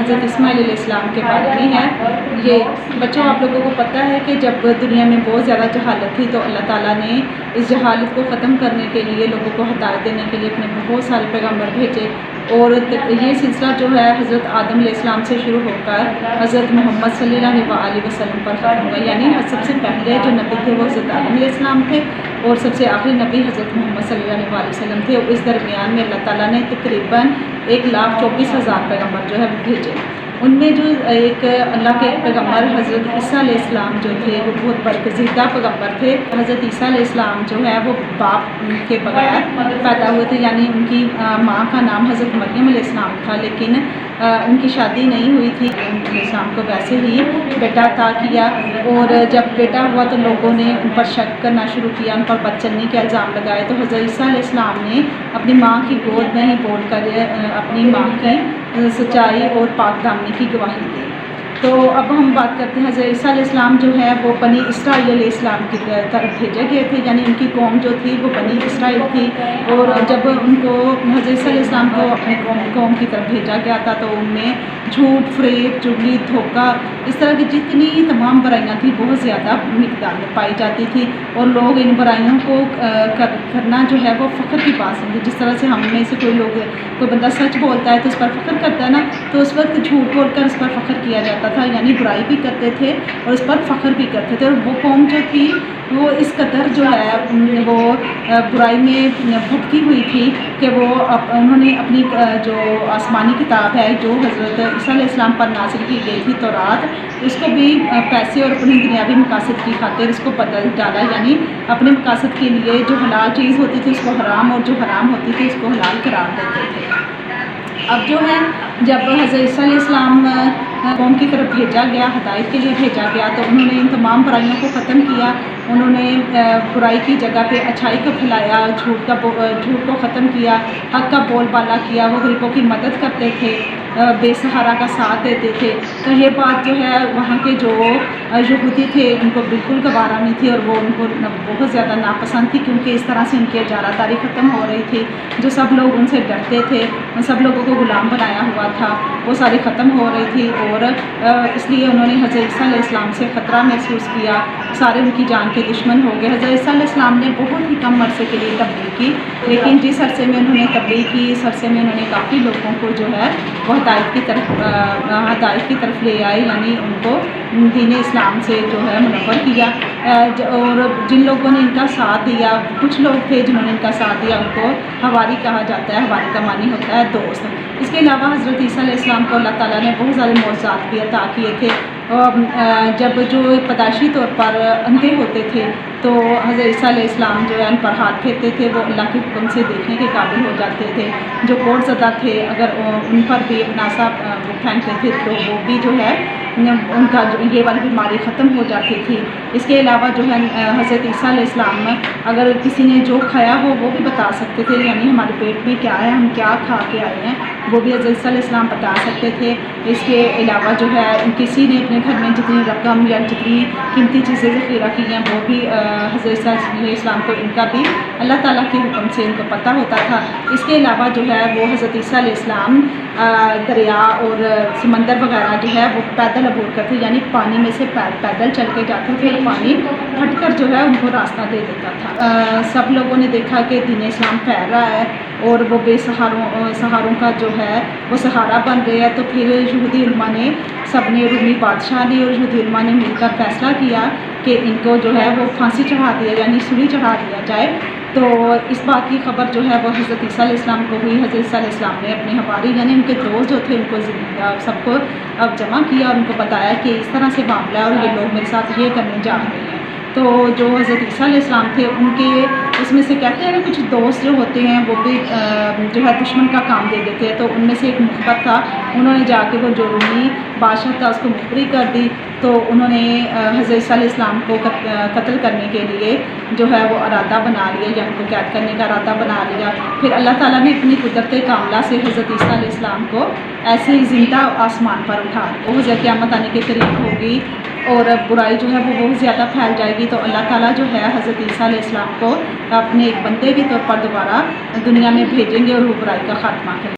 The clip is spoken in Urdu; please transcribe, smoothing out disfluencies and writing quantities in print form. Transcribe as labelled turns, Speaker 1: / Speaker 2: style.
Speaker 1: حضرت اسماعیل علیہ السلام کے بارے میں ہے۔ یہ بچوں آپ لوگوں کو پتہ ہے کہ جب دنیا میں بہت زیادہ جہالت تھی تو اللہ تعالیٰ نے اس جہالت کو ختم کرنے کے لیے لوگوں کو ہدایت دینے کے لیے اپنے بہت سارے پیغمبر بھیجے، اور یہ سلسلہ جو ہے حضرت آدم علیہ السلام سے شروع ہو کر حضرت محمد صلی اللہ علیہ وسلم پر ختم ہوا، یعنی سب سے پہلے جو نبی تھے وہ حضرت آدم علیہ السلام تھے اور سب سے آخری نبی حضرت محمد صلی اللہ علیہ وسلم تھے، اور اس درمیان میں اللہ تعالیٰ نے تقریباً 1,24,000 پیغمبر جو ہے بھیجے۔ ان میں جو ایک اللہ کے پیغمبر حضرت عیسیٰ علیہ السلام جو تھے وہ بہت برگزیدہ پیغمبر تھے۔ حضرت عیسیٰ علیہ السلام جو ہے وہ باپ کے بغیر پیدا ہوئے تھے، یعنی ان کی ماں کا نام حضرت مریم علیہ السلام تھا، لیکن ان کی شادی نہیں ہوئی تھی۔ علیہ السلام کو ویسے ہی بیٹا عطا کیا، اور جب بیٹا ہوا تو لوگوں نے ان پر شک کرنا شروع کیا، ان پر بدچلنی کے الزام لگائے، تو حضرت عیسیٰ علیہ السلام نے اپنی ماں کی گود میں ہی بول کر اپنی ماں کی سچائی اور پاک دامنی کی گواہی دی۔ تو اب ہم بات کرتے ہیں حضرت عیسیٰ علیہ السلام جو ہے وہ بنی اسرائیل علیہ السلام کی طرف بھیجے گئے تھے، یعنی ان کی قوم جو تھی وہ بنی اسرائیل تھی، اور جب ان کو حضرت عیسیٰ علیہ السلام کو اپنی قوم کی طرف بھیجا گیا تھا تو ان میں جھوٹ، فریب، چغلی، دھوکہ، اس طرح کی جتنی تمام برائیاں تھیں بہت زیادہ مقدار میں پائی جاتی تھی، اور لوگ ان برائیوں کو کرنا جو ہے وہ فخر کی بات سمجھے۔ جس طرح سے ہم میں سے کوئی بندہ سچ بولتا ہے تو اس پر فخر کرتا ہے نا، تو اس وقت جھوٹ بول کر اس پر فخر کیا جاتا تھا، یعنی برائی بھی کرتے تھے اور اس پر فخر بھی کرتے تھے، اور وہ قوم جو تھی وہ اس قدر جو ہے وہ برائی میں بھٹکی ہوئی تھی کہ انہوں نے اپنی جو آسمانی کتاب ہے جو حضرت عیسیٰ علیہ السلام پر نازل کی گئی تھی تورات، اس کو بھی پیسے اور اپنی دنیاوی مقاصد کی خاطر اس کو بدل ڈالا، یعنی اپنے مقاصد کے لیے جو حلال چیز ہوتی تھی اس کو حرام، اور جو حرام ہوتی تھی اس کو حلال قرار دیتے تھے۔ اب جو ہے جب حضرت عیسیٰ علیہ السلام قوم کی طرف بھیجا گیا، ہدایت کے لیے بھیجا گیا، تو انہوں نے ان تمام برائیوں کو ختم کیا، انہوں نے برائی کی جگہ پہ اچھائی کو پھیلایا، جھوٹ کو ختم کیا، حق کا بول بالا کیا، وہ غریبوں کی مدد کرتے تھے، بے سہارا کا ساتھ دیتے تھے۔ تو یہ بات جو ہے وہاں کے جو یہودی تھے ان کو بالکل گوارا نہیں تھی، اور وہ ان کو بہت زیادہ ناپسند تھی، کیونکہ اس طرح سے ان کی اجارہ داری ختم ہو رہی تھی، جو سب لوگ ان سے ڈرتے تھے، ان سب لوگوں کو غلام بنایا ہوا تھا، وہ ساری ختم ہو رہی تھی، اور اس لیے انہوں نے حضرت عیسیٰ علیہ السلام سے خطرہ محسوس کیا، سارے ان کی جان کے دشمن ہو گئے۔ حضرت عیسیٰ علیہ السلام نے بہت ہی کم عرصے کے لیے تبلیغ کی، لیکن جس عرصے میں انہوں نے تبلیغ کی اس عرصے میں انہوں نے کافی لوگوں کو جو ہے وہ ہدایت کی طرف لے آئے، یعنی ان کو دین اسلام سے جو ہے منور کیا، اور جن لوگوں نے ان کا ساتھ دیا، کچھ لوگ تھے جنہوں نے ان کا ساتھ دیا، ان کو حواری کہا جاتا ہے، حواری کا معنی ہوتا ہے دوست۔ اس کے علاوہ حضرت عیسیٰ علیہ السلام کو اللہ تعالیٰ نے بہت سارے معجزات بھی عطا کیے تھے، جب جو پیدائشی طور پر اندھے ہوتے تھے تو حضرت عیسیٰ علیہ السلام جو ہے ان پر ہاتھ پھیرتے تھے، وہ اللہ کے حکم سے دیکھنے کے قابل ہو جاتے تھے۔ جو کوڑ زدہ تھے اگر ان پر بھی اپنا سا پھینکتے تھے تو وہ بھی جو ہے ان کا یہ والی بیماری ختم ہو جاتی تھی۔ اس کے علاوہ جو ہے حضرت عیسیٰ علیہ السلام اگر کسی نے جو کھایا ہو وہ بھی بتا سکتے تھے، یعنی ہمارے پیٹ میں کیا ہے، ہم کیا کھا کے آئے ہیں، وہ بھی حضرت عیسیٰ علیہ السلام بتا سکتے تھے۔ اس کے علاوہ جو ہے کسی نے اپنے گھر میں جتنی رقم یا جتنی قیمتی چیزیں ذخیرہ کی ہیں وہ بھی حضرت عیسیٰ علیہ السلام کو ان کا بھی اللہ تعالیٰ کے حکم سے ان کو پتہ ہوتا تھا۔ اس کے علاوہ جو ہے وہ حضرت عیسیٰ علیہ السلام دریا اور سمندر وغیرہ جو ہے وہ پیدل عبور کرتے، یعنی پانی میں سے پیدل چل کے جاتے تھے، اور پانی پھٹ کر جو ہے ان کو راستہ دے دیتا تھا۔ سب لوگوں نے دیکھا کہ دین اسلام پھیل رہا ہے اور وہ بے سہاروں کا جو ہے وہ سہارا بن رہے ہیں، تو پھر یہودی علماء نے سب نے، رومی بادشاہ نے اور یہودی علماء نے مل کر فیصلہ کیا کہ ان کو جو ہے وہ پھانسی چڑھا دیا، یعنی سولی چڑھا دیا جائے۔ تو اس بات کی خبر جو ہے وہ حضرت عیسیٰ علیہ السلام کو ہوئی۔ حضرت عیسیٰ علیہ السلام نے اپنے حواری یعنی ان کے دوست جو تھے ان کو سب کو اب جمع کیا اور ان کو بتایا کہ اس طرح سے معاملہ ہے اور یہ لوگ میرے ساتھ یہ کرنے جا رہے ہیں۔ تو جو حضرت عیسیٰ علیہ السلام تھے ان کے اس میں سے کہتے ہیں نا کچھ دوست جو ہوتے ہیں وہ بھی جو ہے دشمن کا کام دے دیتے ہیں، تو ان میں سے ایک مخبر تھا، انہوں نے جا کے وہ جو رومی بادشاہ تھا اس کو مخبری کر دی، تو انہوں نے حضرت عیسیٰ علیہ السلام کو قتل کرنے کے لیے جو ہے وہ ارادہ بنا لیا، یا ان کو قید کرنے کا ارادہ بنا لیا۔ پھر اللہ تعالیٰ نے اپنی قدرت کاملہ سے حضرت عیسیٰ علیہ السلام کو ایسے ہی زندہ آسمان پر اٹھا، وہ حضرت قیامت آنے کے قریب ہوگی اور برائی جو ہے وہ بہت زیادہ پھیل جائے گی، تو اللہ تعالیٰ جو ہے حضرت عیسیٰ علیہ السلام کو اپنے ایک بندے کے طور پر دوبارہ دنیا میں بھیجیں گے اور وہ برائی کا خاتمہ کریں گے۔